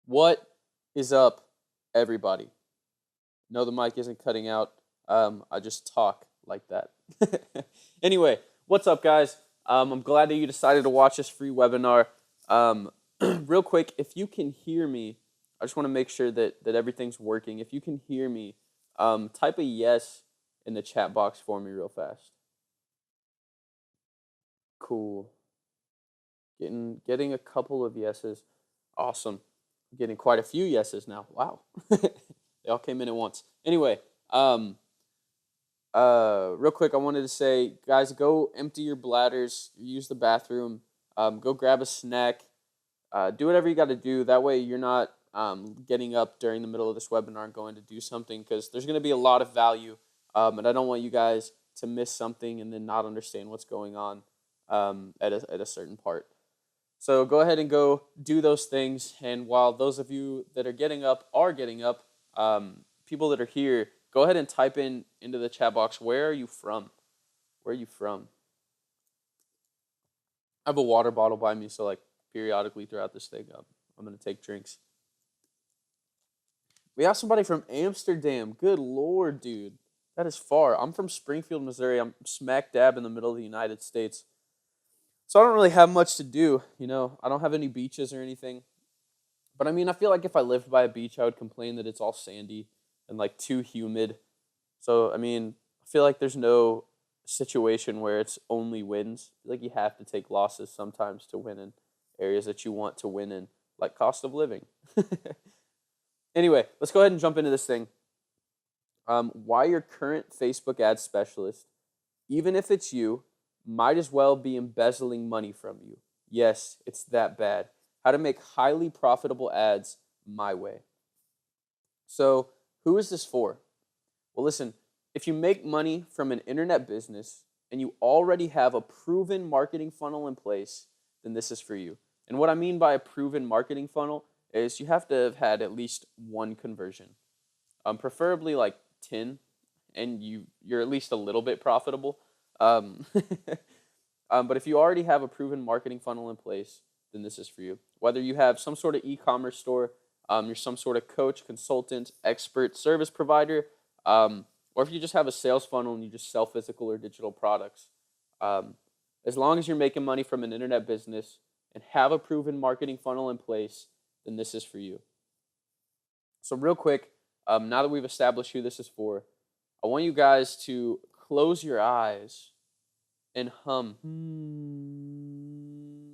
What is up, everybody? No, the mic isn't cutting out. I just talk like that. Anyway, what's up, guys? I'm glad that you decided to watch this free webinar. Real quick, if you can hear me, I just want to make sure that everything's working. If you can hear me, type a yes in the chat box for me real fast. Cool. Getting a couple of yeses. Awesome. Getting quite a few yeses now. Wow. They all came in at once. Anyway, real quick, I wanted to say, guys, go empty your bladders, use the bathroom, go grab a snack, do whatever you got to do. That way you're not getting up during the middle of this webinar and going to do something, because there's going to be a lot of value, and I don't want you guys to miss something and then not understand what's going on at a certain part. So go ahead and go do those things. And while those of you that are getting up, people that are here, go ahead and type into the chat box, where are you from? Where are you from? I have a water bottle by me, so like periodically throughout this thing, I'm going to take drinks. We have somebody from Amsterdam. Good Lord, dude. That is far. I'm from Springfield, Missouri. I'm smack dab in the middle of the United States. So I don't really have much to do, I don't have any beaches or anything. But I mean, I feel like if I lived by a beach, I would complain that it's all sandy and like too humid. So, I mean, I feel like there's no situation where it's only wins. I feel like you have to take losses sometimes to win in areas that you want to win in, like cost of living. Anyway, let's go ahead and jump into this thing. Why your current Facebook ad specialist, even if it's you, might as well be embezzling money from you. Yes, it's that bad. How to make highly profitable ads my way. So, who is this for? Well, listen, if you make money from an internet business and you already have a proven marketing funnel in place, then this is for you. And what I mean by a proven marketing funnel is you have to have had at least one conversion, preferably like 10, and you're at least a little bit profitable. But if you already have a proven marketing funnel in place, then this is for you. Whether you have some sort of e-commerce store, you're some sort of coach, consultant, expert, service provider, or if you just have a sales funnel and you just sell physical or digital products. As long as you're making money from an internet business and have a proven marketing funnel in place, then this is for you. So real quick, now that we've established who this is for, I want you guys to close your eyes and hum.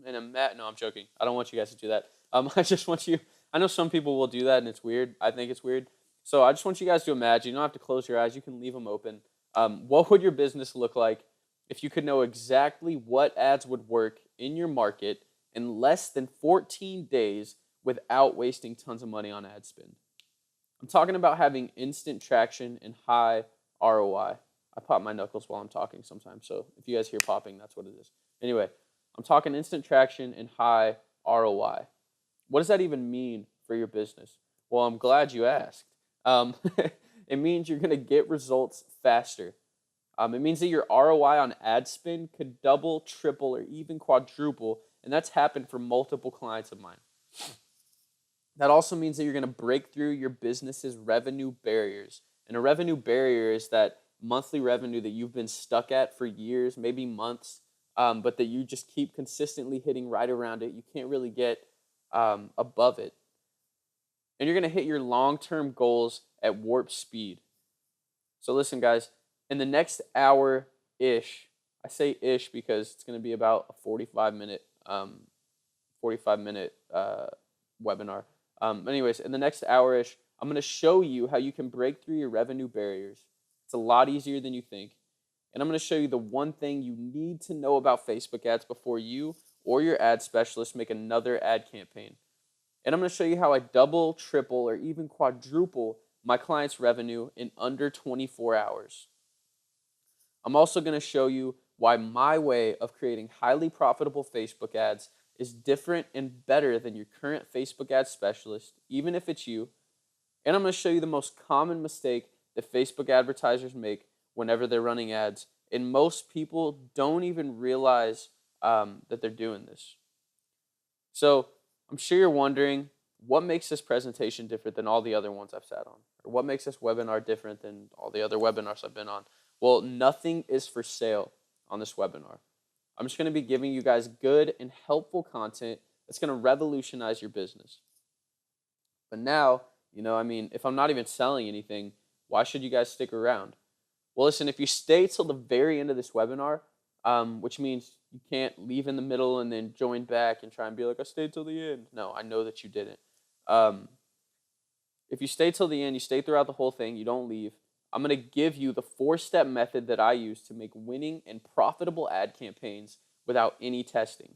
And no, I'm joking. I don't want you guys to do that. I just want you, I know some people will do that and it's weird. I think it's weird. So I just want you guys to imagine, you don't have to close your eyes. You can leave them open. What would your business look like if you could know exactly what ads would work in your market in less than 14 days without wasting tons of money on ad spend? I'm talking about having instant traction and high ROI. I pop my knuckles while I'm talking sometimes, so if you guys hear popping, that's what it is. Anyway, I'm talking instant traction and high ROI. What does that even mean for your business? Well, I'm glad you asked. It means you're going to get results faster. It means that your ROI on ad spend could double, triple, or even quadruple, and that's happened for multiple clients of mine. That also means that you're going to break through your business's revenue barriers. And a revenue barrier is that monthly revenue that you've been stuck at for years, maybe months, but that you just keep consistently hitting right around it. You can't really get above it. And you're going to hit your long-term goals at warp speed. So listen, guys, in the next hour-ish, I say ish because it's going to be about a 45-minute webinar. Anyways, in the next hour-ish, I'm going to show you how you can break through your revenue barriers. It's a lot easier than you think. And I'm going to show you the one thing you need to know about Facebook ads before you or your ad specialist make another ad campaign. And I'm going to show you how I double, triple, or even quadruple my clients' revenue in under 24 hours. I'm also going to show you why my way of creating highly profitable Facebook ads is different and better than your current Facebook ad specialist, even if it's you. And I'm going to show you the most common mistake that Facebook advertisers make whenever they're running ads. And most people don't even realize that they're doing this. So I'm sure you're wondering, what makes this presentation different than all the other ones I've sat on? Or what makes this webinar different than all the other webinars I've been on? Well, nothing is for sale on this webinar. I'm just going to be giving you guys good and helpful content that's going to revolutionize your business. But now, if I'm not even selling anything, why should you guys stick around? Well, listen, if you stay till the very end of this webinar, which means you can't leave in the middle and then join back and try and be like, I stayed till the end. No, I know that you didn't. If you stay till the end, you stay throughout the whole thing, you don't leave, I'm going to give you the 4-step method that I use to make winning and profitable ad campaigns without any testing.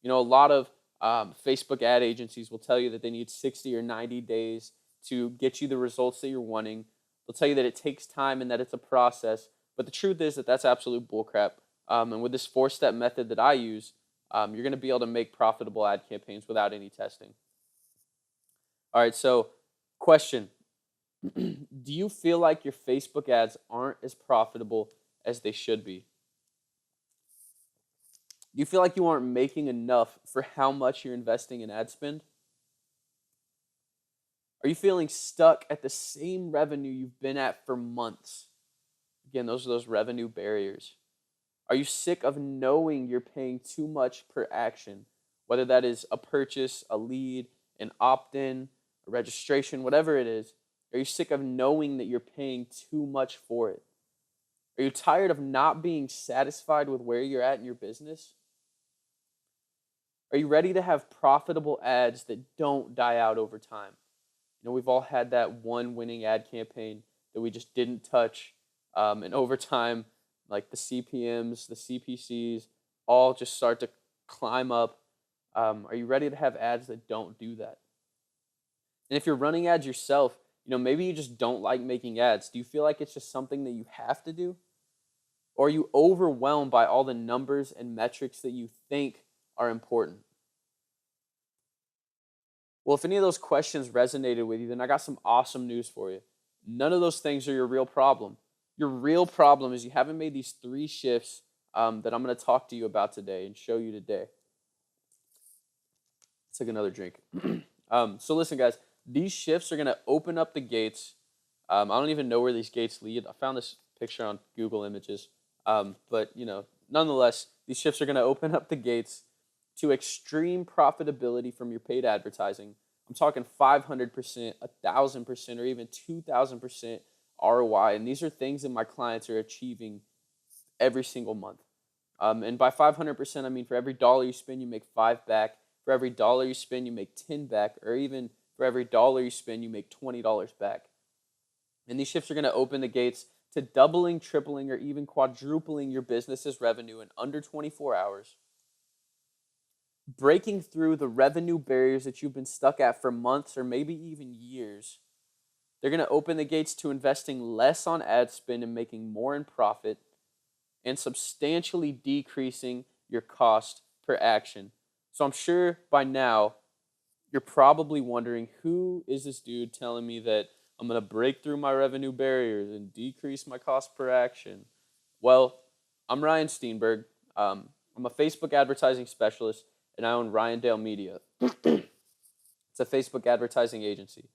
A lot of Facebook ad agencies will tell you that they need 60 or 90 days to get you the results that you're wanting. They'll tell you that it takes time and that it's a process. But the truth is that that's absolute bullcrap. And with this 4-step method that I use, you're going to be able to make profitable ad campaigns without any testing. All right, so question. Do you feel like your Facebook ads aren't as profitable as they should be? Do you feel like you aren't making enough for how much you're investing in ad spend? Are you feeling stuck at the same revenue you've been at for months? Again, those are those revenue barriers. Are you sick of knowing you're paying too much per action? Whether that is a purchase, a lead, an opt-in, a registration, whatever it is. Are you sick of knowing that you're paying too much for it? Are you tired of not being satisfied with where you're at in your business? Are you ready to have profitable ads that don't die out over time? We've all had that one winning ad campaign that we just didn't touch. And over time, like the CPMs, the CPCs, all just start to climb up. Are you ready to have ads that don't do that? And if you're running ads yourself, maybe you just don't like making ads. Do you feel like it's just something that you have to do? Or are you overwhelmed by all the numbers and metrics that you think are important? Well, if any of those questions resonated with you, then I got some awesome news for you. None of those things are your real problem. Your real problem is you haven't made these 3 shifts that I'm going to talk to you about today and show you today. Let's take another drink. So listen, guys, these shifts are going to open up the gates. I don't even know where these gates lead. I found this picture on Google Images. But, nonetheless, these shifts are going to open up the gates to extreme profitability from your paid advertising. I'm talking 500%, 1,000%, or even 2,000% ROI. And these are things that my clients are achieving every single month. And by 500%, I mean for every dollar you spend, you make 5 back. For every dollar you spend, you make 10 back. Or even for every dollar you spend, you make $20 back. And these shifts are going to open the gates to doubling, tripling, or even quadrupling your business's revenue in under 24 hours. Breaking through the revenue barriers that you've been stuck at for months or maybe even years. They're going to open the gates to investing less on ad spend and making more in profit, and substantially decreasing your cost per action. So I'm sure by now you're probably wondering, who is this dude telling me that I'm going to break through my revenue barriers and decrease my cost per action? Well, I'm Ryan Steenberg. I'm a Facebook advertising specialist, and I own Ryandale Media. It's a Facebook advertising agency.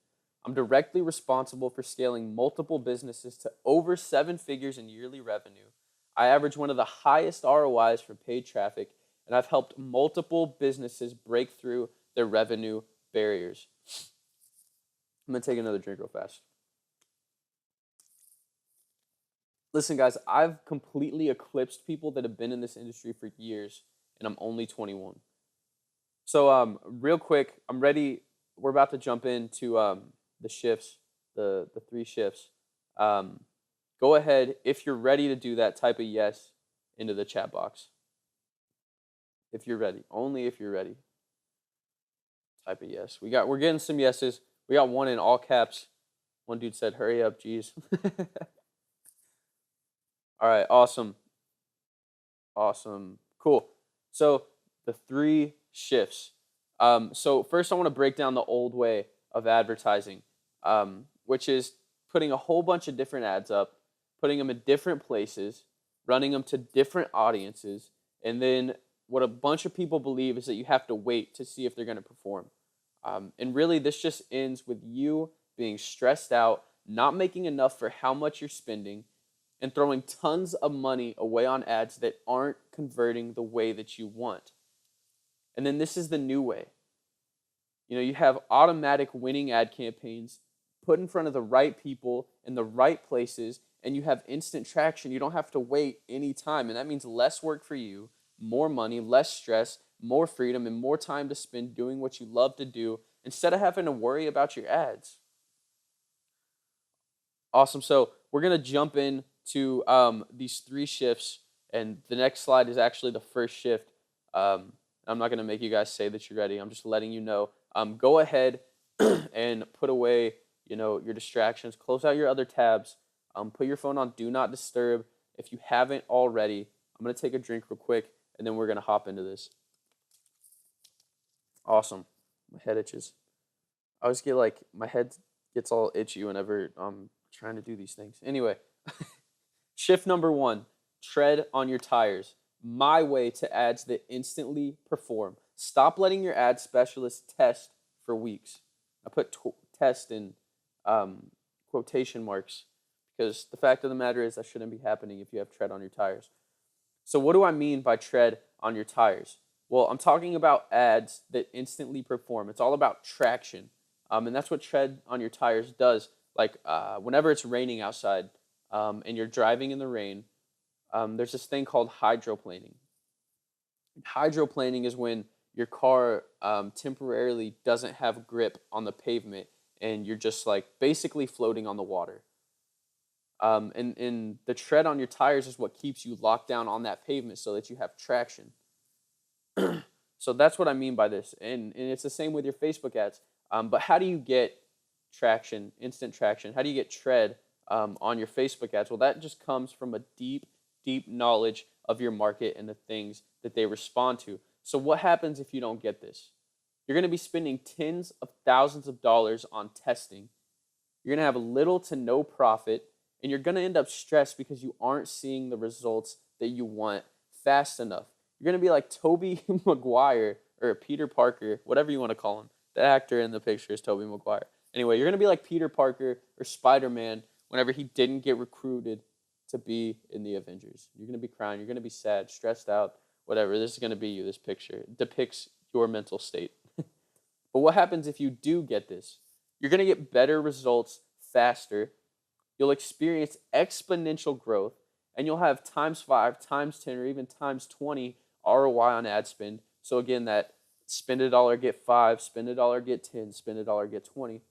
I'm directly responsible for scaling multiple businesses to over 7 figures in yearly revenue. I average one of the highest ROIs for paid traffic, and I've helped multiple businesses break through their revenue barriers. I'm going to take another drink real fast. Listen, guys, I've completely eclipsed people that have been in this industry for years, and I'm only 21. So real quick, I'm ready. We're about to jump into the shifts, the 3 shifts. Go ahead. If you're ready to do that, type a yes into the chat box. If you're ready. Only if you're ready. Type a yes. We're getting some yeses. We got one in all caps. One dude said, hurry up, geez. All right, awesome. Awesome. Cool. So the 3 shifts. So first I want to break down the old way of advertising, which is putting a whole bunch of different ads up, putting them in different places, running them to different audiences, and then what a bunch of people believe is that you have to wait to see if they're going to perform. And really, this just ends with you being stressed out, not making enough for how much you're spending, and throwing tons of money away on ads that aren't converting the way that you want. And then this is the new way. You have automatic winning ad campaigns put in front of the right people in the right places, and you have instant traction. You don't have to wait any time. And that means less work for you, more money, less stress, more freedom, and more time to spend doing what you love to do instead of having to worry about your ads. Awesome. So we're going to jump into these three shifts, and the next slide is actually the first shift. I'm not going to make you guys say that you're ready. I'm just letting you know. Go ahead and put away, your distractions. Close out your other tabs. Put your phone on Do Not Disturb. If you haven't already, I'm going to take a drink real quick, and then we're going to hop into this. Awesome. My head itches. I always get my head gets all itchy whenever I'm trying to do these things. Anyway, shift number 1, tread on your tires. My way to ads that instantly perform. Stop letting your ad specialist test for weeks. I put test in quotation marks because the fact of the matter is that shouldn't be happening if you have tread on your tires. So what do I mean by tread on your tires? Well, I'm talking about ads that instantly perform. It's all about traction. And that's what tread on your tires does. Whenever it's raining outside and you're driving in the rain, there's this thing called hydroplaning. Hydroplaning is when your car temporarily doesn't have grip on the pavement and you're just basically floating on the water. And the tread on your tires is what keeps you locked down on that pavement so that you have traction. So that's what I mean by this. And it's the same with your Facebook ads. But how do you get traction, instant traction? How do you get tread on your Facebook ads? Well, that just comes from a deep knowledge of your market and the things that they respond to. So what happens if you don't get this? You're going to be spending tens of thousands of dollars on testing. You're going to have little to no profit, and you're going to end up stressed because you aren't seeing the results that you want fast enough. You're going to be like Tobey Maguire or Peter Parker, whatever you want to call him. The actor in the picture is Tobey Maguire. Anyway, you're going to be like Peter Parker or Spider-Man whenever he didn't get recruited to be in the Avengers. You're going to be crying. You're going to be sad, stressed out, whatever. This is going to be you, this picture. It depicts your mental state. But what happens if you do get this? You're going to get better results faster. You'll experience exponential growth, and you'll have times 5, times 10, or even times 20 ROI on ad spend. So again, that spend a dollar, get 5, spend a dollar, get 10, spend a dollar, get 20. And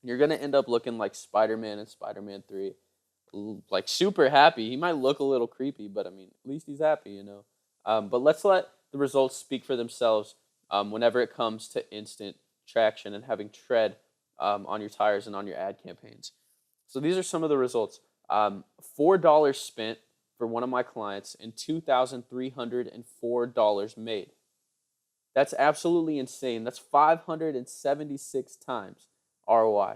you're going to end up looking like Spider-Man in Spider-Man 3. Like super happy. He might look a little creepy, but at least he's happy, But let's let the results speak for themselves whenever it comes to instant traction and having tread on your tires and on your ad campaigns. So these are some of the results. $4 spent for one of my clients and $2,304 made. That's absolutely insane. That's 576 times ROI.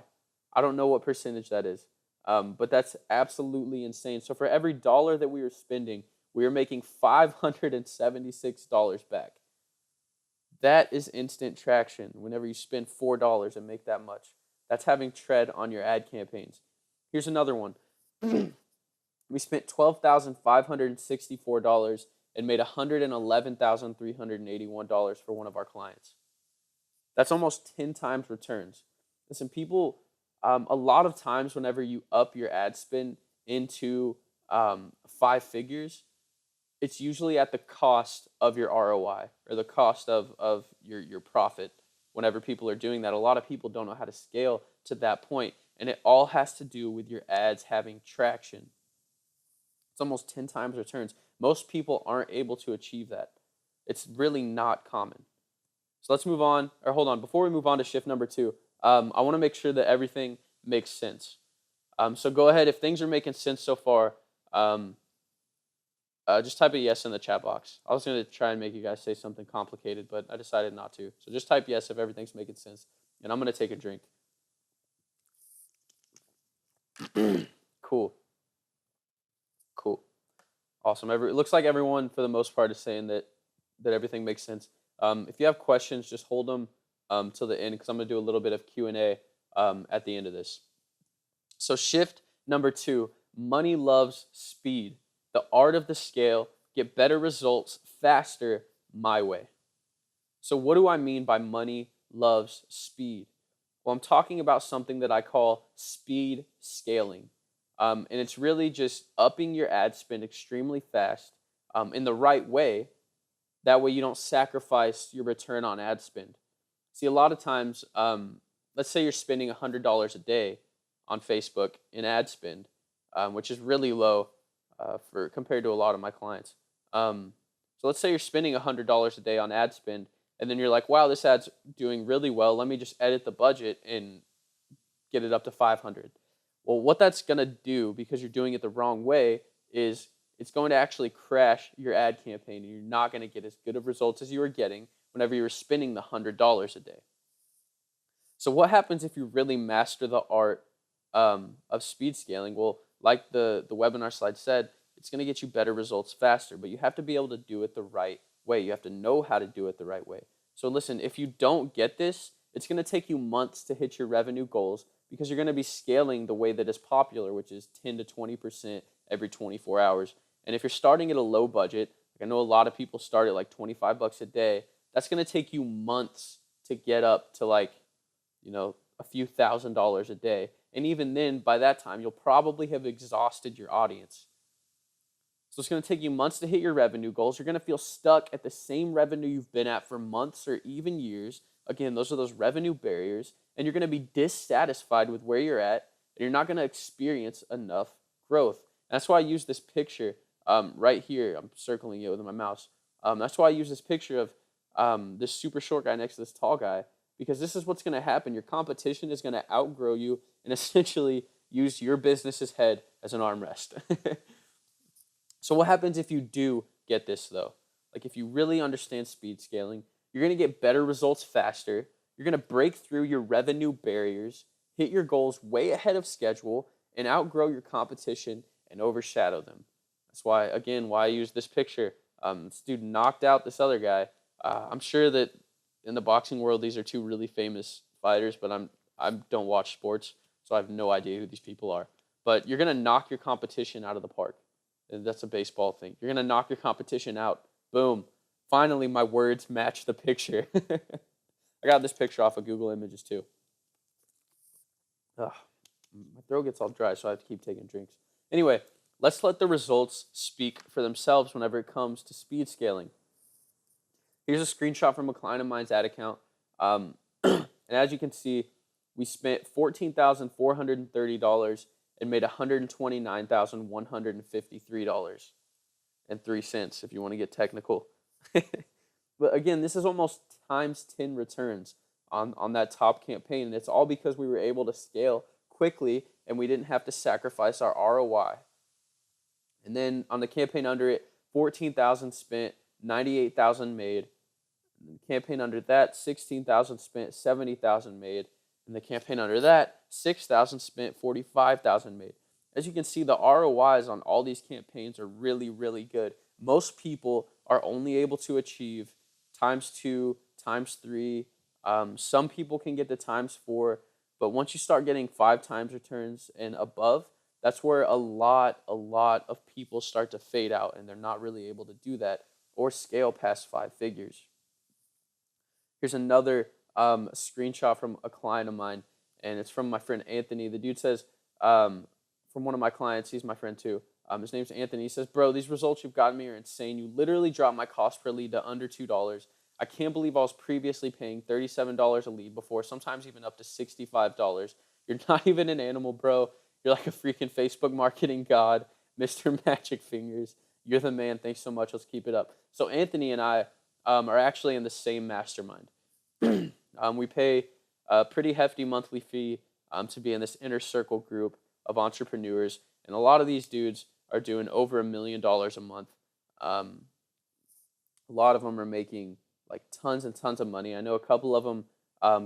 I don't know what percentage that is. But that's absolutely insane. So for every dollar that we were spending, we are making $576 back. That is instant traction whenever you spend $4 and make that much. That's having tread on your ad campaigns. Here's another one. We spent $12,564 and made $111,381 for one of our clients. That's almost 10 times returns. Listen, people, a lot of times whenever you up your ad spend into 5 figures, it's usually at the cost of your ROI or the cost of your profit. Whenever people are doing that, a lot of people don't know how to scale to that point, and it all has to do with your ads having traction. It's almost 10 times returns. Most people aren't able to achieve that. It's really not common. So let's move on, or hold on. Before we move on to shift number 2, I want to make sure that everything makes sense. So go ahead. If things are making sense so far, just type a yes in the chat box. I was going to try and make you guys say something complicated, but I decided not to. So just type yes if everything's making sense. And I'm going to take a drink. Cool. Awesome. It looks like everyone, for the most part, is saying that everything makes sense. If you have questions, just hold them till the end because I'm gonna do a little bit of Q&A at the end of this. So shift number 2, money loves speed. The art of the scale, get better results faster my way. So what do I mean by money loves speed? Well, I'm talking about something that I call speed scaling. And it's really just upping your ad spend extremely fast in the right way. That way you don't sacrifice your return on ad spend. See, a lot of times, let's say you're spending $100 a day on Facebook in ad spend, which is really low for compared to a lot of my clients. So let's say you're spending $100 a day on ad spend, and then you're like, wow, this ad's doing really well. Let me just edit the budget and get it up to 500. Well, what that's going to do, because you're doing it the wrong way, is it's going to actually crash your ad campaign, and you're not going to get as good of results as you were getting whenever you were spending the $100 a day. So what happens if you really master the art of speed scaling? Well, like the webinar slide said, it's going to get you better results faster, but you have to be able to do it the right way. You have to know how to do it the right way. So listen, if you don't get this, it's going to take you months to hit your revenue goals because you're going to be scaling the way that is popular, which is 10 to 20% every 24 hours. And if you're starting at a low budget, like I know a lot of people start at like 25 bucks a day, that's going to take you months to get up to like, a few $1,000s a day. And even then, by that time, you'll probably have exhausted your audience. So it's going to take you months to hit your revenue goals. You're going to feel stuck at the same revenue you've been at for months or even years. Again, those are those revenue barriers. And you're going to be dissatisfied with where you're at, and you're not going to experience enough growth. And that's why I use this picture right here. I'm circling it with my mouse. That's why I use this picture of this super short guy next to this tall guy, because this is what's going to happen. Your competition is going to outgrow you and essentially use your business's head as an armrest. So what happens if you do get this, though? Like if you really understand speed scaling, you're going to get better results faster. You're going to break through your revenue barriers, hit your goals way ahead of schedule, and outgrow your competition and overshadow them. That's why, again, why I use this picture. This dude knocked out this other guy. I'm sure that in the boxing world, these are two really famous fighters, but I don't watch sports, so I have no idea who these people are. But you're going to knock your competition out of the park. And that's a baseball thing. You're going to knock your competition out. Boom. Finally, my words match the picture. I got this picture off of Google Images, too. Ugh, my throat gets all dry, so I have to keep taking drinks. Anyway, let's let the results speak for themselves whenever it comes to speed scaling. Here's a screenshot from a client of mine's ad account. And as you can see, we spent $14,430 and made $129,153.03 if you want to get technical. But again, this is almost times 10 returns on that top campaign. And it's all because we were able to scale quickly and we didn't have to sacrifice our ROI. And then on the campaign under it, 14,000 spent, 98,000 made. And the campaign under that, 16,000 spent, 70,000 made. And the campaign under that, 6,000 spent, 45,000 made. As you can see, the ROIs on all these campaigns are really, really good. Most people are only able to achieve ×2, ×3. Some people can get to ×4, but once you start getting 5 times returns and above, that's where a lot of people start to fade out, and they're not really able to do that or scale past 5 figures. Here's another screenshot from a client of mine, and it's from my friend Anthony. The dude says, from one of my clients, he's my friend too. His name's Anthony. He says, bro, these results you've gotten me are insane. You literally dropped my cost per lead to under $2. I can't believe I was previously paying $37 a lead before, sometimes even up to $65. You're not even an animal, bro. You're like a freaking Facebook marketing god, Mr. Magic Fingers. You're the man. Thanks so much. Let's keep it up. So Anthony and I are actually in the same mastermind. We pay a pretty hefty monthly fee to be in this inner circle group of entrepreneurs, and a lot of these dudes are doing over $1 million a month. A lot of them are making like tons and tons of money. I know a couple of them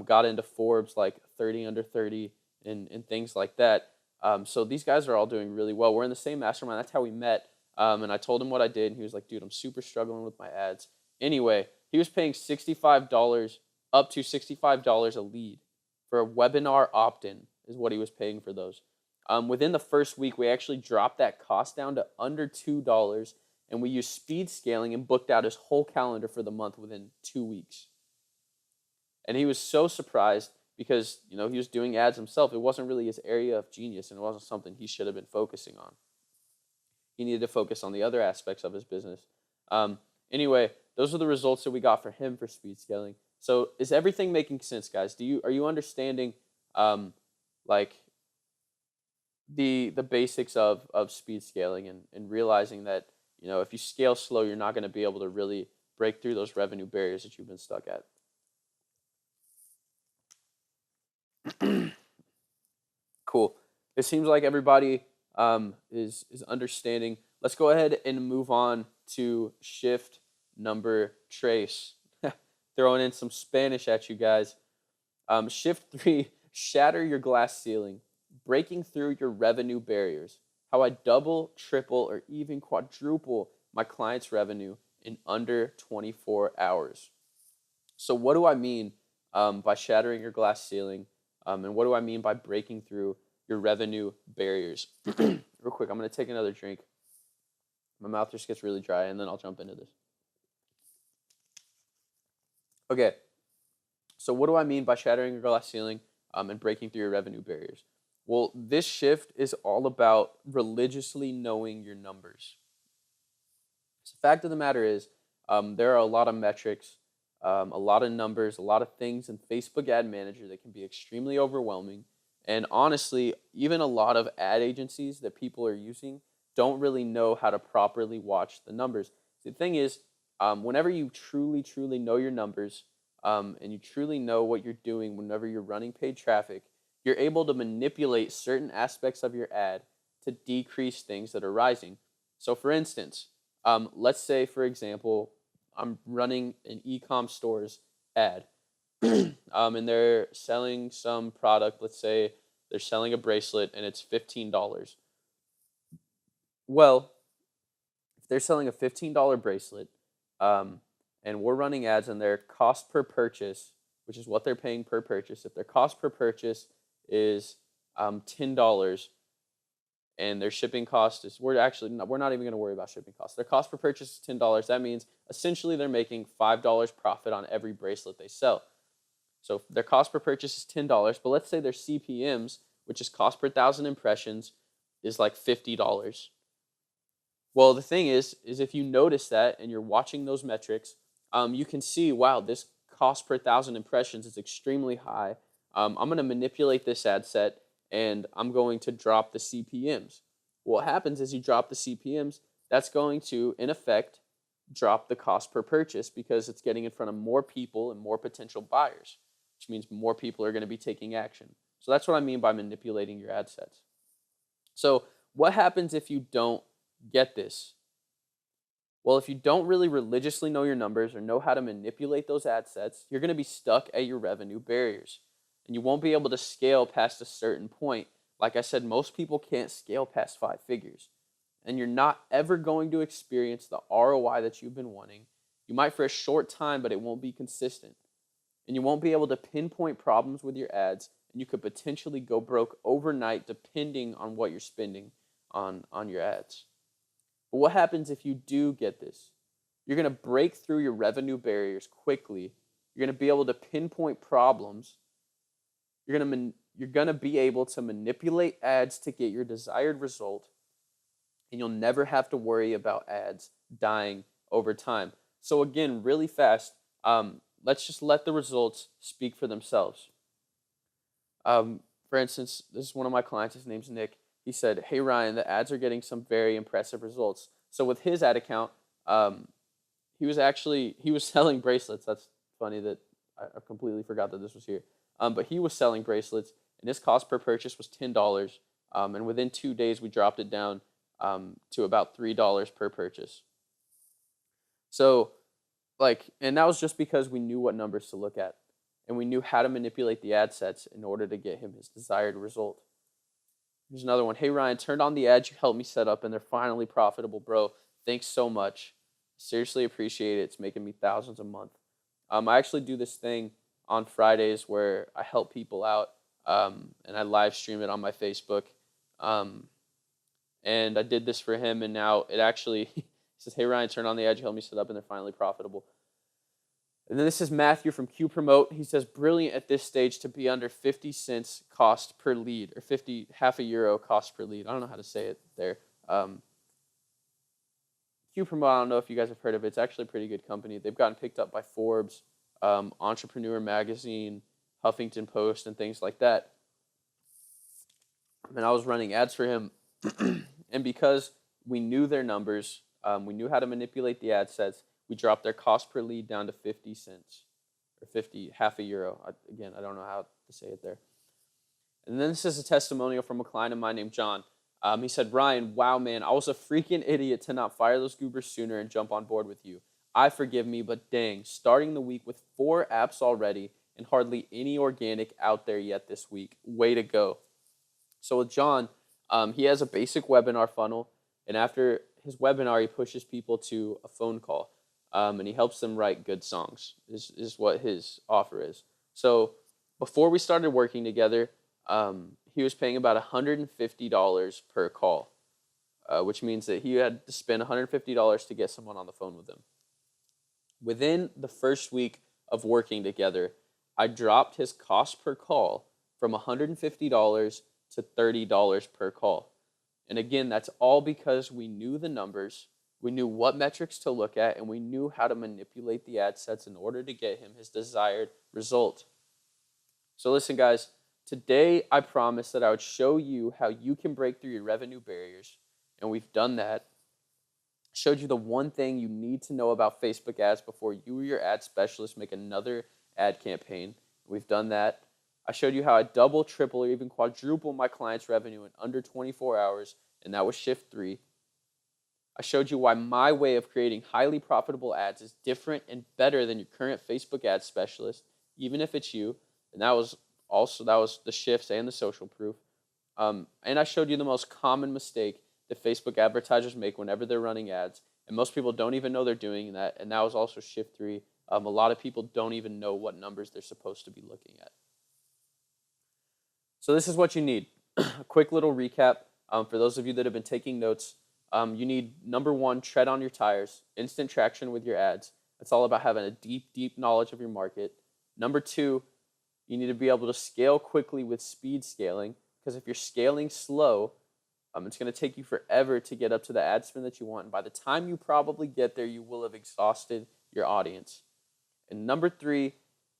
got into Forbes like 30 under 30 and things like that. So these guys are all doing really well. We're in the same mastermind. That's how we met. And I told him what I did, and he was like, dude, I'm super struggling with my ads. Anyway, he was paying $65 up to $65 a lead for a webinar opt-in is what he was paying for those. Within the first week, we actually dropped that cost down to under $2, and we used speed scaling and booked out his whole calendar for the month within 2 weeks. And he was so surprised because, he was doing ads himself. It wasn't really his area of genius, and it wasn't something he should have been focusing on. He needed to focus on the other aspects of his business. Anyway, those are the results that we got for him for speed scaling. So is everything making sense, guys? Are you understanding like the basics of speed scaling and realizing that if you scale slow, you're not going to be able to really break through those revenue barriers that you've been stuck at? Cool. It seems like everybody is understanding. Let's go ahead and move on to shift number trace. Throwing in some Spanish at you guys. Shift 3, shatter your glass ceiling, breaking through your revenue barriers. How I double, triple, or even quadruple my clients' revenue in under 24 hours. So what do I mean by shattering your glass ceiling? And what do I mean by breaking through your revenue barriers? Real quick, I'm going to take another drink. My mouth just gets really dry, and then I'll jump into this. Okay, so what do I mean by shattering your glass ceiling and breaking through your revenue barriers? Well, this shift is all about religiously knowing your numbers. So the fact of the matter is, there are a lot of metrics, a lot of numbers, a lot of things in Facebook Ad Manager that can be extremely overwhelming. And honestly, even a lot of ad agencies that people are using don't really know how to properly watch the numbers. The thing is, whenever you truly, truly know your numbers and you truly know what you're doing whenever you're running paid traffic, you're able to manipulate certain aspects of your ad to decrease things that are rising. So for instance, let's say, for example, I'm running an e-com stores ad and they're selling some product. Let's say they're selling a bracelet and it's $15. Well, if they're selling a $15 bracelet and we're running ads and their cost per purchase, which is what they're paying per purchase, if their cost per purchase is $10 and their shipping cost is, we're not even going to worry about shipping costs. Their cost per purchase is $10. That means essentially they're making $5 profit on every bracelet they sell. So their cost per purchase is $10, but let's say their CPMs, which is cost per 1,000 impressions, is like $50. Well, the thing is if you notice that and you're watching those metrics, you can see, wow, this cost per 1,000 impressions is extremely high. I'm going to manipulate this ad set and I'm going to drop the CPMs. What happens is you drop the CPMs, that's going to, in effect, drop the cost per purchase because it's getting in front of more people and more potential buyers, which means more people are going to be taking action. So that's what I mean by manipulating your ad sets. So what happens if you don't get this? Well, if you don't really religiously know your numbers or know how to manipulate those ad sets, you're going to be stuck at your revenue barriers. And you won't be able to scale past a certain point. Like I said, most people can't scale past 5 figures. And you're not ever going to experience the ROI that you've been wanting. You might for a short time, but it won't be consistent. And you won't be able to pinpoint problems with your ads, and you could potentially go broke overnight depending on what you're spending on your ads. But what happens if you do get this? You're going to break through your revenue barriers quickly. You're going to be able to pinpoint problems. You're going to be able to manipulate ads to get your desired result, and you'll never have to worry about ads dying over time. So again, really fast, let's just let the results speak for themselves. For instance, this is one of my clients. His name's Nick. He said, "Hey Ryan, the ads are getting some very impressive results." So with his ad account, he was selling bracelets. That's funny that I completely forgot that this was here. But he was selling bracelets, and his cost per purchase was $10. And within 2 days, we dropped it down to about $3 per purchase. So, and that was just because we knew what numbers to look at, and we knew how to manipulate the ad sets in order to get him his desired result. Here's another one. "Hey Ryan, turned on the ads you helped me set up, and they're finally profitable, bro. Thanks so much. Seriously appreciate it. It's making me thousands a month." I actually do this thing on Fridays where I help people out, and I live stream it on my Facebook. Um, and I did this for him, and now it actually he says, "Hey Ryan, turn on the ad you helped me set up, and they're finally profitable." And then this is Matthew from Q Promote. He says, "Brilliant at this stage to be under 50 cents cost per lead, or 50 half a euro cost per lead." I don't know how to say it there. Um, Q Promote, I don't know if you guys have heard of it. It's actually a pretty good company. They've gotten picked up by Forbes, Entrepreneur Magazine, Huffington Post, and things like that. And I was running ads for him, and because we knew their numbers, we knew how to manipulate the ad sets. We dropped their cost per lead down to 50 cents, or 50 half a euro. Again, I don't know how to say it there. And then this is a testimonial from a client of mine named John. He said, "Ryan, wow, man, I was a freaking idiot to not fire those goobers sooner and jump on board with you. I forgive me, but dang, starting the week with 4 apps already and hardly any organic out there yet this week. Way to go." So with John, he has a basic webinar funnel, and after his webinar, he pushes people to a phone call, and he helps them write good songs. Is what his offer is. So before we started working together, he was paying about $150 per call, which means that he had to spend $150 to get someone on the phone with him. Within the first week of working together, I dropped his cost per call from $150 to $30 per call. And again, that's all because we knew the numbers, we knew what metrics to look at, and we knew how to manipulate the ad sets in order to get him his desired result. So listen, guys, today I promised that I would show you how you can break through your revenue barriers, and we've done that. Showed you the one thing you need to know about Facebook ads before you or your ad specialist make another ad campaign. We've done that. I showed you how I double, triple, or even quadruple my clients' revenue in under 24 hours, and that was shift 3. I showed you why my way of creating highly profitable ads is different and better than your current Facebook ad specialist, even if it's you. And that was the shifts and the social proof. And I showed you the most common mistake that Facebook advertisers make whenever they're running ads, and most people don't even know they're doing that. And that was also shift 3. A lot of people don't even know what numbers they're supposed to be looking at. So this is what you need. A quick little recap for those of you that have been taking notes. You need, number 1, tread on your tires, instant traction with your ads. It's all about having a deep, deep knowledge of your market. Number 2, you need to be able to scale quickly with speed scaling, because if you're scaling slow, it's going to take you forever to get up to the ad spend that you want. And by the time you probably get there, you will have exhausted your audience. And number 3,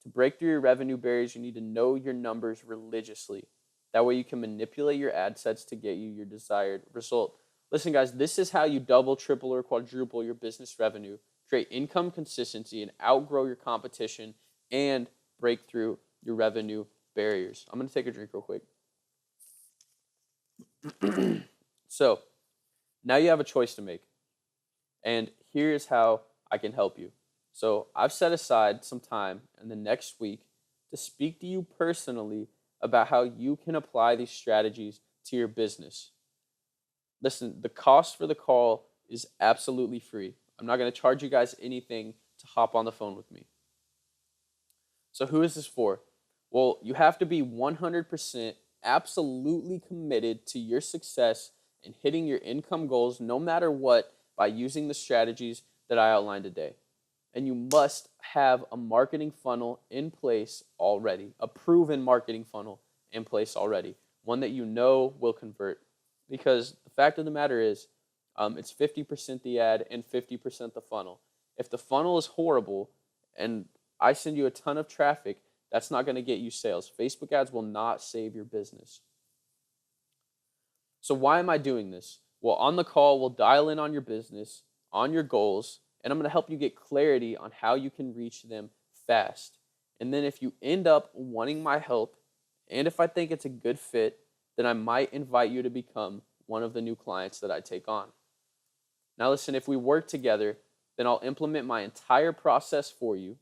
to break through your revenue barriers, you need to know your numbers religiously. That way you can manipulate your ad sets to get you your desired result. Listen, guys, this is how you double, triple, or quadruple your business revenue, create income consistency, and outgrow your competition, and break through your revenue barriers. I'm going to take a drink real quick. So now you have a choice to make, and here's how I can help you. So I've set aside some time in the next week to speak to you personally about how you can apply these strategies to your business. Listen, the cost for the call is absolutely free. I'm not going to charge you guys anything to hop on the phone with me. So who is this for? Well, you have to be 100% absolutely committed to your success and hitting your income goals no matter what by using the strategies that I outlined today. And you must have a marketing funnel in place already, a proven marketing funnel in place already, one that you know will convert. Because the fact of the matter is, it's 50% the ad and 50% the funnel. If the funnel is horrible and I send you a ton of traffic, that's not going to get you sales. Facebook ads will not save your business. So why am I doing this? Well, on the call, we'll dial in on your business, on your goals, and I'm going to help you get clarity on how you can reach them fast. And then if you end up wanting my help, and if I think it's a good fit, then I might invite you to become one of the new clients that I take on. Now listen, if we work together, then I'll implement my entire process for you.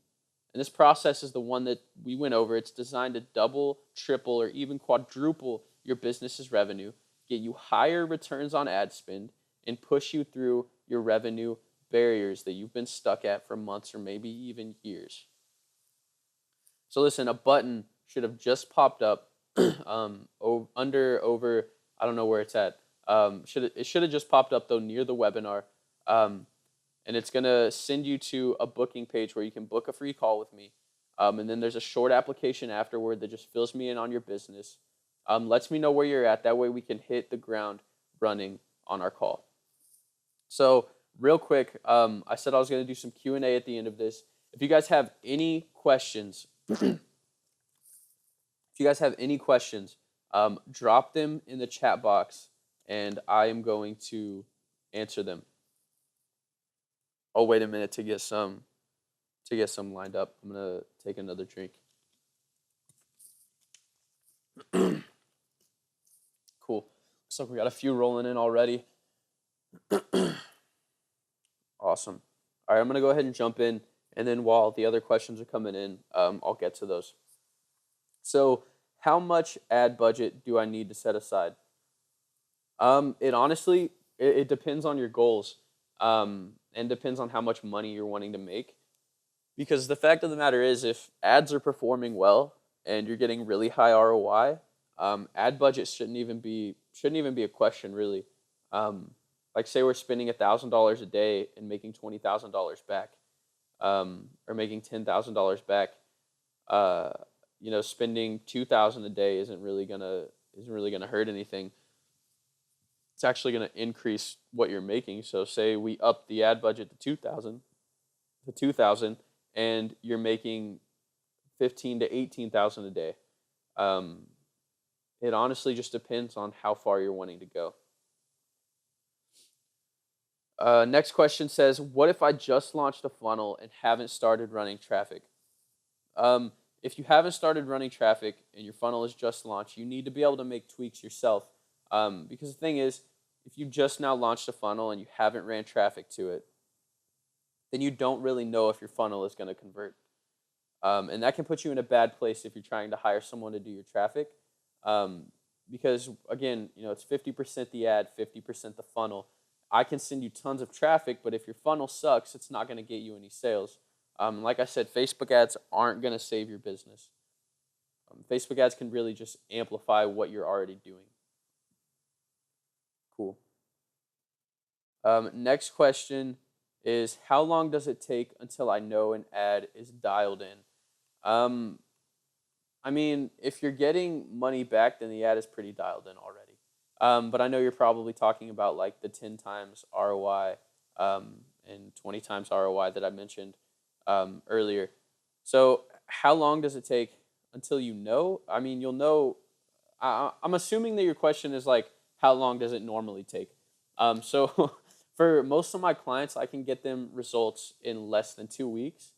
And this process is the one that we went over. It's designed to double, triple, or even quadruple your business's revenue, get you higher returns on ad spend, and push you through your revenue barriers that you've been stuck at for months or maybe even years. So listen, a button should have just popped up over, I don't know where it's at. It should have just popped up though near the webinar. Um, and it's gonna send you to a booking page where you can book a free call with me. And then there's a short application afterward that just fills me in on your business. Lets me know where you're at. That way we can hit the ground running on our call. So real quick, I said I was gonna do some Q&A at the end of this. If you guys have any questions, drop them in the chat box, and I am going to answer them. Oh, wait a minute to get some lined up. I'm gonna take another drink. Cool. Looks like we got a few rolling in already. Awesome. All right, I'm gonna go ahead and jump in, and then while the other questions are coming in, I'll get to those. So, how much ad budget do I need to set aside? It honestly, it depends on your goals, and depends on how much money you're wanting to make. Because the fact of the matter is, if ads are performing well and you're getting really high ROI, ad budget shouldn't even be a question really. Like say we're spending $1,000 a day and making $20,000 back, or making $10,000 back. Uh, spending 2,000 a day isn't really gonna hurt anything. It's actually gonna increase what you're making. So say we up the ad budget to 2,000, and you're making 15 to 18,000 a day. Um, it honestly just depends on how far you're wanting to go. Next question says, what if I just launched a funnel and haven't started running traffic? Um, if you haven't started running traffic and your funnel is just launched, you need to be able to make tweaks yourself. Because the thing is, if you just now launched a funnel and you haven't ran traffic to it, then you don't really know if your funnel is going to convert. And that can put you in a bad place if you're trying to hire someone to do your traffic. Um, because again, it's 50% the ad, 50% the funnel. I can send you tons of traffic, but if your funnel sucks, it's not going to get you any sales. Like I said, Facebook ads aren't going to save your business. Facebook ads can really just amplify what you're already doing. Cool. Next question is, how long does it take until I know an ad is dialed in? Um, I mean, if you're getting money back, then the ad is pretty dialed in already. But I know you're probably talking about like the 10 times ROI, and 20 times ROI that I mentioned earlier. So, how long does it take until you know? I mean, you'll know. I'm assuming that your question is like, how long does it normally take? So, for most of my clients, I can get them results in less than 2 weeks,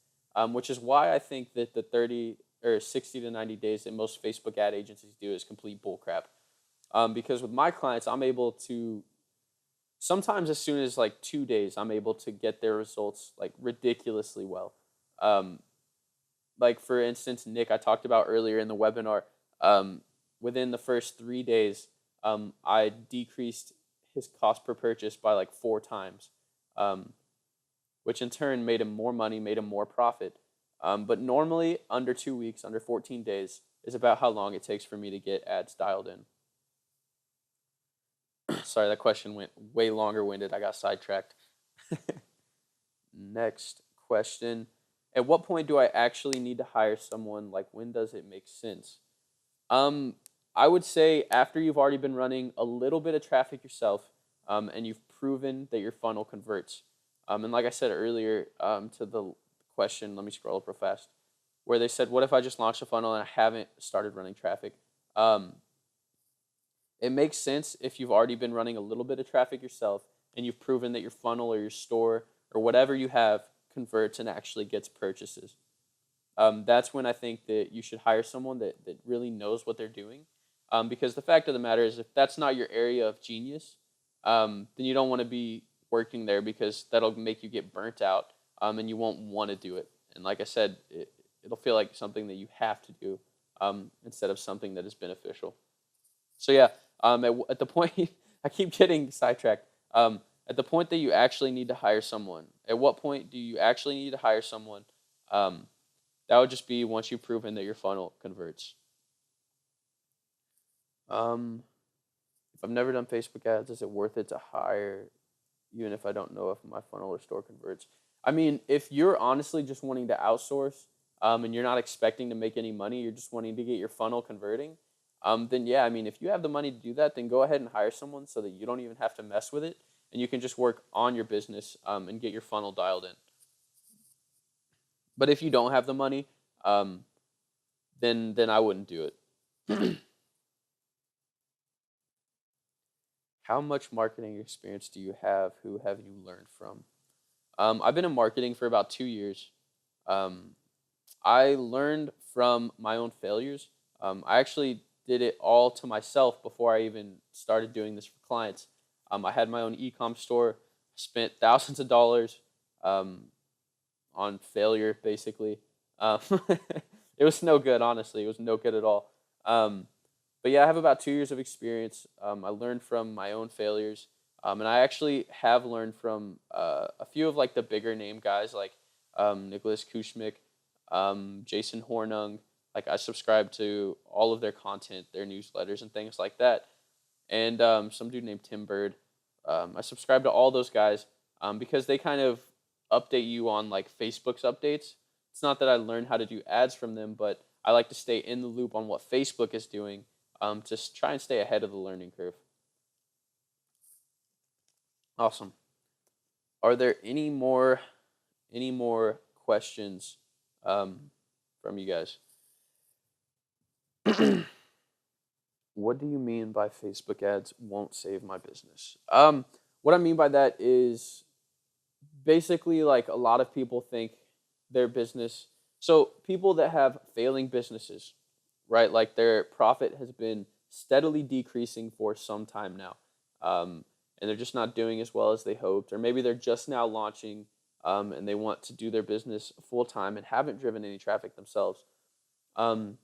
which is why I think that the 30 or 60 to 90 days that most Facebook ad agencies do is complete bullcrap. Because with my clients, I'm able to sometimes as soon as like 2 days, I'm able to get their results like ridiculously well. Um, like for instance, Nick, I talked about earlier in the webinar, um, within the first 3 days, I decreased his cost per purchase by like 4 times, um, which in turn made him more money, made him more profit. But normally, under 2 weeks, under 14 days, is about how long it takes for me to get ads dialed in. Sorry, that question went way longer winded. I got sidetracked. Next question. At what point do I actually need to hire someone? Like, when does it make sense? Um, I would say after you've already been running a little bit of traffic yourself, and you've proven that your funnel converts. And like I said earlier, to the question, let me scroll up real fast, where they said, what if I just launched a funnel and I haven't started running traffic? Um, it makes sense if you've already been running a little bit of traffic yourself and you've proven that your funnel or your store or whatever you have converts and actually gets purchases. That's when I think that you should hire someone that really knows what they're doing. Because the fact of the matter is, if that's not your area of genius, then you don't want to be working there because that'll make you get burnt out, and you won't want to do it. And like I said, it'll feel like something that you have to do, instead of something that is beneficial. So yeah, at the point, I keep getting sidetracked. At the point that you actually need to hire someone, at what point do you actually need to hire someone? Um, That would just be once you've proven that your funnel converts. Um, if I've never done Facebook ads, is it worth it to hire even if I don't know if my funnel or store converts? I mean, if you're honestly just wanting to outsource, and you're not expecting to make any money, you're just wanting to get your funnel converting, then yeah, I mean, if you have the money to do that, then go ahead and hire someone so that you don't even have to mess with it, and you can just work on your business, and get your funnel dialed in. But if you don't have the money, um, then I wouldn't do it. How much marketing experience do you have? Who have you learned from? I've been in marketing for about 2 years. Um, I learned from my own failures. I actually did it all to myself before I even started doing this for clients. I had my own e-com store, spent thousands of dollars um, on failure, basically. Um, it was no good, honestly. It was no good at all. Um, but yeah, I have about 2 years of experience. I learned from my own failures, and I actually have learned from a few of like the bigger name guys, like Nicholas Kushmik, Jason Hornung. Like I subscribe to all of their content, their newsletters, and things like that. And some dude named Tim Bird. I subscribe to all those guys because they kind of update you on like Facebook's updates. It's not that I learned how to do ads from them, but I like to stay in the loop on what Facebook is doing, to try and stay ahead of the learning curve. Awesome. Are there any more questions um, from you guys? What do you mean by Facebook ads won't save my business? What I mean by that is basically like a lot of people think their business. So people that have failing businesses, right? Like their profit has been steadily decreasing for some time now, um, and they're just not doing as well as they hoped, or maybe they're just now launching, and they want to do their business full time and haven't driven any traffic themselves. Um,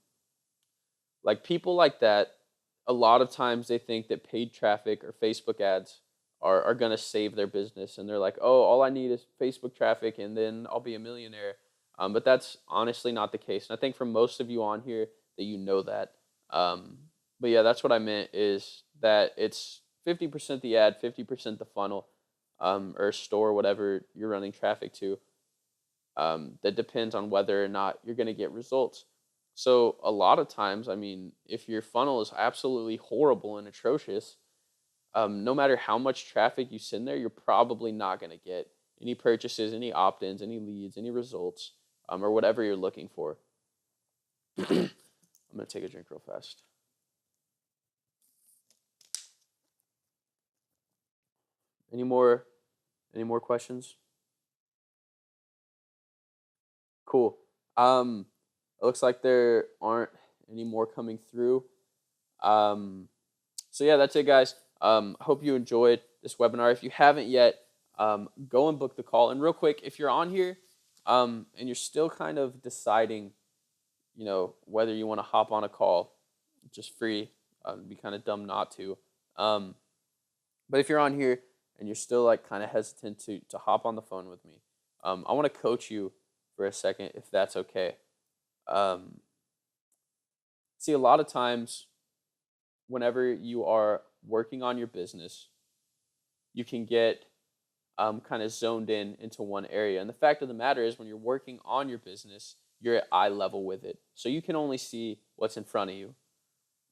like people like that, a lot of times they think that paid traffic or Facebook ads are going to save their business. And they're like, oh, all I need is Facebook traffic and then I'll be a millionaire. But that's honestly not the case. And I think for most of you on here that you know that. Um, but yeah, that's what I meant is that it's 50% the ad, 50% the funnel, or store, whatever you're running traffic to, that depends on whether or not you're going to get results. So a lot of times, I mean, if your funnel is absolutely horrible and atrocious, no matter how much traffic you send there, you're probably not going to get any purchases, any opt-ins, any leads, any results, or whatever you're looking for. I'm going to take a drink real fast. Any more? Any more questions? Cool. It looks like there aren't any more coming through. Um, So yeah, that's it, guys. Hope you enjoyed this webinar. If you haven't yet, go and book the call. And real quick, if you're on here, and you're still kind of deciding, whether you want to hop on a call, just free. It'd be kind of dumb not to. Um, but if you're on here and you're still like kind of hesitant to hop on the phone with me, I want to coach you for a second, if that's okay. Um, See, a lot of times, whenever you are working on your business, you can get kind of zoned in into one area. And the fact of the matter is, when you're working on your business, you're at eye level with it. So you can only see what's in front of you.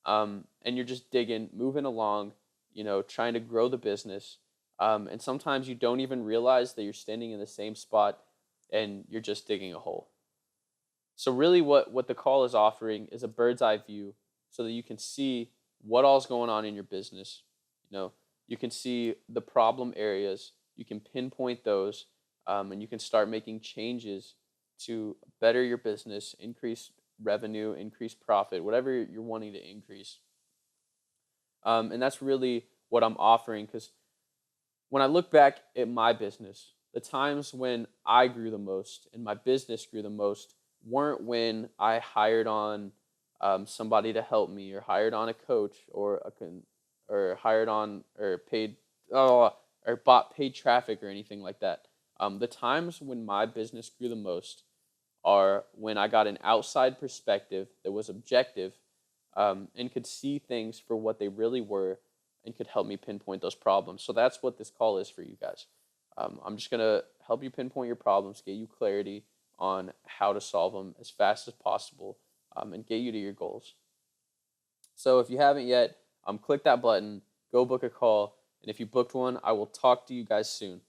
And you're just digging, moving along, trying to grow the business. And sometimes you don't even realize that you're standing in the same spot and you're just digging a hole. So really what the call is offering is a bird's eye view so that you can see what all's going on in your business. You can see the problem areas, you can pinpoint those, and you can start making changes to better your business, increase revenue, increase profit, whatever you're wanting to increase. And that's really what I'm offering, because when I look back at my business, the times when I grew the most and my business grew the most weren't when I hired on somebody to help me, or hired on a coach, or hired on or paid or bought paid traffic or anything like that. The times when my business grew the most are when I got an outside perspective that was objective, and could see things for what they really were and could help me pinpoint those problems. So that's what this call is for you guys. I'm just going to help you pinpoint your problems, get you clarity on how to solve them as fast as possible, and get you to your goals. So if you haven't yet, click that button, go book a call, and if you booked one, I will talk to you guys soon.